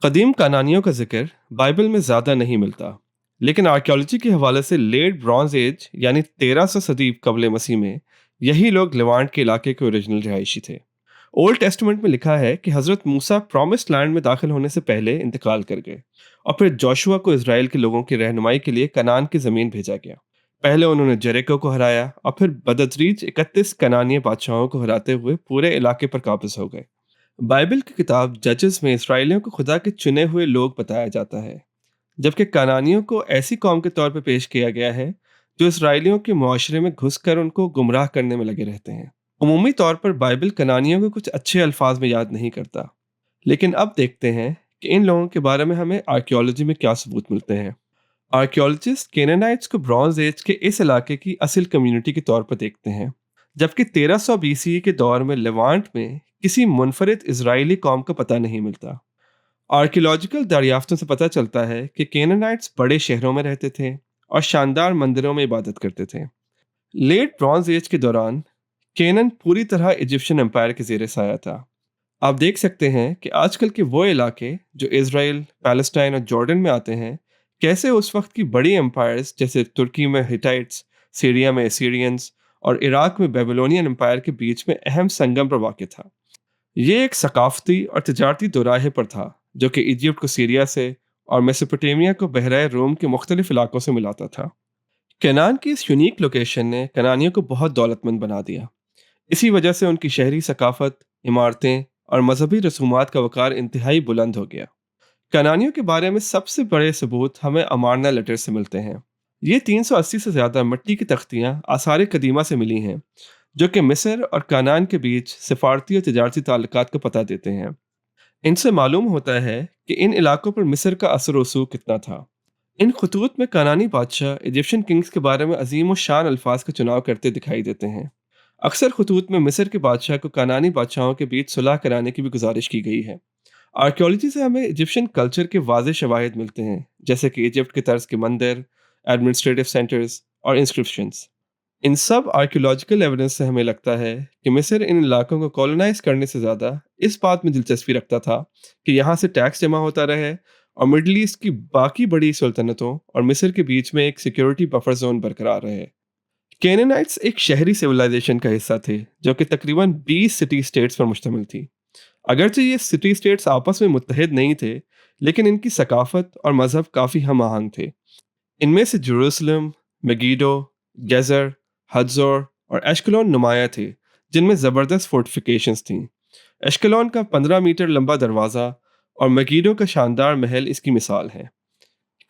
कदीम कनानियों का जिक्र बाइबल में ज़्यादा नहीं मिलता, लेकिन आर्कियोलॉजी के हवाले से लेट ब्रॉन्ज एज यानी 1300 सदी कबल मसीह में यही लोग लिवांट के इलाके के ओरिजिनल रिहायशी थे। ओल्ड टेस्टमेंट में लिखा है कि हज़रत मूसा प्रॉमिस्ड लैंड में दाखिल होने से पहले इंतकाल कर गए और फिर जोशुआ को इसराइल के लोगों की रहनुमाई के लिए कनान की ज़मीन भेजा गया। पहले उन्होंने जेरिको को हराया और फिर बदतरीज 31 कनानीय बादशाहों को हराते हुए पूरे इलाके पर काबिज हो गए। बाइबल की किताब जजेस में इसराइलियों को खुदा के चुने हुए लोग बताया जाता है, जबकि कनानियों को ऐसी कौम के तौर पर पेश किया गया है जो इसराइलियों के मुआशरे में घुसकर उनको गुमराह करने में लगे रहते हैं। उमूमी तौर पर बाइबल कनानियों को कुछ अच्छे अल्फाज में याद नहीं करता, लेकिन अब देखते हैं कि इन लोगों के बारे में हमें आर्कियोलॉजी में क्या सबूत मिलते हैं। आर्कियोलॉजिस्ट केनानाइट्स को ब्रॉन्ज एज के इस इलाके की असल कम्युनिटी के तौर पर देखते हैं, जबकि 1300 बीसी के दौर में लेवांट में किसी मुनफरिद इजरायली कौम का पता नहीं मिलता। आर्कियोलॉजिकल दरियाफ्तों से पता चलता है कि केनानाइट्स बड़े शहरों में रहते थे और शानदार मंदिरों में इबादत करते थे। लेट ब्रॉन्ज एज के दौरान केनन पूरी तरह इजिप्शियन एम्पायर के जेर साया था। आप देख सकते हैं कि आजकल के वो इलाके जो इसराइल, पैलेस्टाइन और जॉर्डन में आते हैं, कैसे उस वक्त की बड़ी एम्पायर्स जैसे तुर्की में हिटाइट्स, सीरिया में एसीरियंस और इराक में बेबीलोनियन एम्पायर के बीच में अहम संगम पर वाक़ था। ये एक सकाफती और तजारती दोराहे पर था जो कि इजिप्ट को सीरिया से और मेसोपोटामिया को बहराए रोम के मुख्तलिफ इलाकों से मिलाता था। केनान की इस यूनिक लोकेशन ने कनानियों को बहुत दौलतमंद बना दिया। इसी वजह से उनकी शहरी सकाफत, इमारतें और मजहबी रसूमात का वक़ार इंतहाई बुलंद हो गया। कनानियों के बारे में सबसे बड़े सबूत हमें अमारना लेटर से मिलते हैं। ये 380 से ज़्यादा मिट्टी की तख्तियाँ आसार कदीमा से मिली हैं, जो कि मिस्र और कनान के बीच सिफारती और तजारती ताल्लुकात का पता देते हैं। इनसे मालूम होता है कि इन इलाकों पर मिस्र का असर रसूख कितना था। इन खतूत में कनानी बादशाह इजिप्शियन किंग्स के बारे में अजीम और शान अल्फाज का चुनाव करते दिखाई देते हैं। अक्सर खतूत में मिस्र के बादशाह को कनानी बादशाहों के बीच सुलह कराने की भी गुजारिश की गई है। आर्कियोलॉजी से हमें इजिप्शियन कल्चर के वाज़ेह शवाहिद मिलते हैं, जैसे कि इजिप्ट के तर्ज के मंदिर, एडमिनिस्ट्रेटिव सेंटर्स और इंस्क्रिप्शंस। इन सब आर्कियोलॉजिकल एविडेंस से हमें लगता है कि मिस्र इन इलाकों को कॉलोनाइज करने से ज़्यादा इस बात में दिलचस्पी रखता था कि यहाँ से टैक्स जमा होता रहे और मिडल ईस्ट की बाकी बड़ी सुल्तनतों और मिस्र के बीच में एक सिक्योरिटी बफर जोन बरकरार रहे। केनेनाइट्स एक शहरी सिविलाइजेशन का हिस्सा थे जो कि तकरीबन 20 सिटी स्टेट्स पर मुश्तमिल थी। अगरचे ये सिटी स्टेट्स आपस में मुत्तहिद नहीं थे, लेकिन इनकी सकाफत और मजहब काफ़ी हम आहंग थे। इनमें से जेरूसलम, मेगिडो, गेज़र, हदजोर और एशकलोन नुमाया थे, जिनमें ज़बरदस्त फोर्टिफिकेशंस थीं। एशकलोन का 15 मीटर लंबा दरवाज़ा और मेगिडो का शानदार महल इसकी मिसाल है।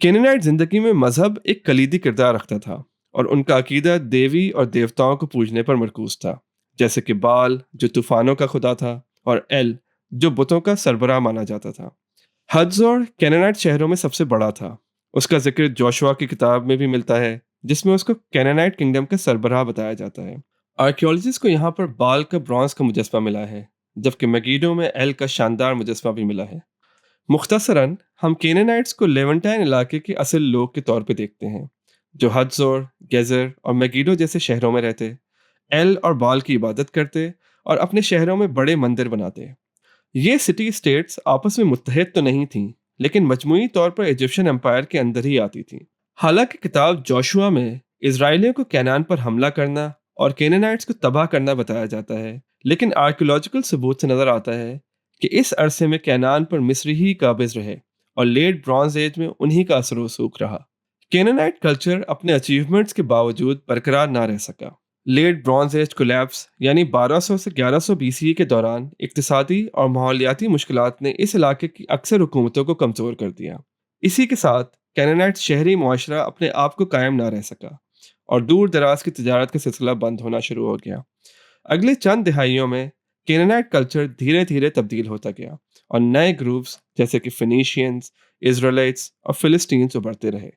केनेनाइट ज़िंदगी में मजहब एक कलीदी किरदार रखता था और उनका अकीदा देवी और देवताओं को पूजने पर मरकूज था, जैसे कि बाल जो तूफानों का खुदा था और एल जो बुतों का सरबराह माना जाता था। हदजोर कैनानाइट शहरों में सबसे बड़ा था। उसका जिक्र जोशुआ की किताब में भी मिलता है, जिसमें उसको कैनानाइट किंगडम का सरबराह बताया जाता है। आर्कियोलॉजिस्ट को यहाँ पर बाल का ब्रॉन्ज का मुजस्मा मिला है, जबकि मेगिडो में एल का शानदार मुजस्मा भी मिला है। मुख्तसरन हम केनानाइट्स को लेवेंटाइन इलाके के असल लोग के तौर पे देखते हैं, जो हदजोर, गेज़र और मेगिडो जैसे शहरों में रहते, एल और बाल की इबादत करते और अपने शहरों में बड़े मंदिर बनाते। ये सिटी स्टेट्स आपस में मुत्तहिद तो नहीं थीं, लेकिन मजमूई तौर पर इजिप्शियन एम्पायर के अंदर ही आती थीं। हालांकि किताब जोशुआ में इजराइलियों को कैनान पर हमला करना और केनानाइट्स को तबाह करना बताया जाता है, लेकिन आर्कियोलॉजिकल सबूत से नजर आता है कि इस अरसे में कैनान पर मिस्री ही काबिज रहे और लेट ब्रॉन्ज एज में उन्हीं का असर रसूख रहा। केनानाइट कल्चर अपने अचीवमेंट्स के बावजूद बरकरार ना रह सका। लेट ब्रॉन्ज एज कोलैप्स यानी 1200 से 1100 बीसीई के दौरान इक्तिसादी और माहौलियाती मुश्किलात ने इस इलाके की अक्सर हुकूमतों को कमज़ोर कर दिया। इसी के साथ कैनानाइट शहरी मुआशरा अपने आप को कायम ना रह सका और दूर दराज की तजारत का सिलसिला बंद होना शुरू हो गया। अगले चंद दिहाइयों में केनानाइट कल्चर धीरे धीरे तब्दील होता गया और नए ग्रुप्स जैसे कि फिनीशियंस, इजराइलिट्स और फिलिस्तीन्स उभरते रहे।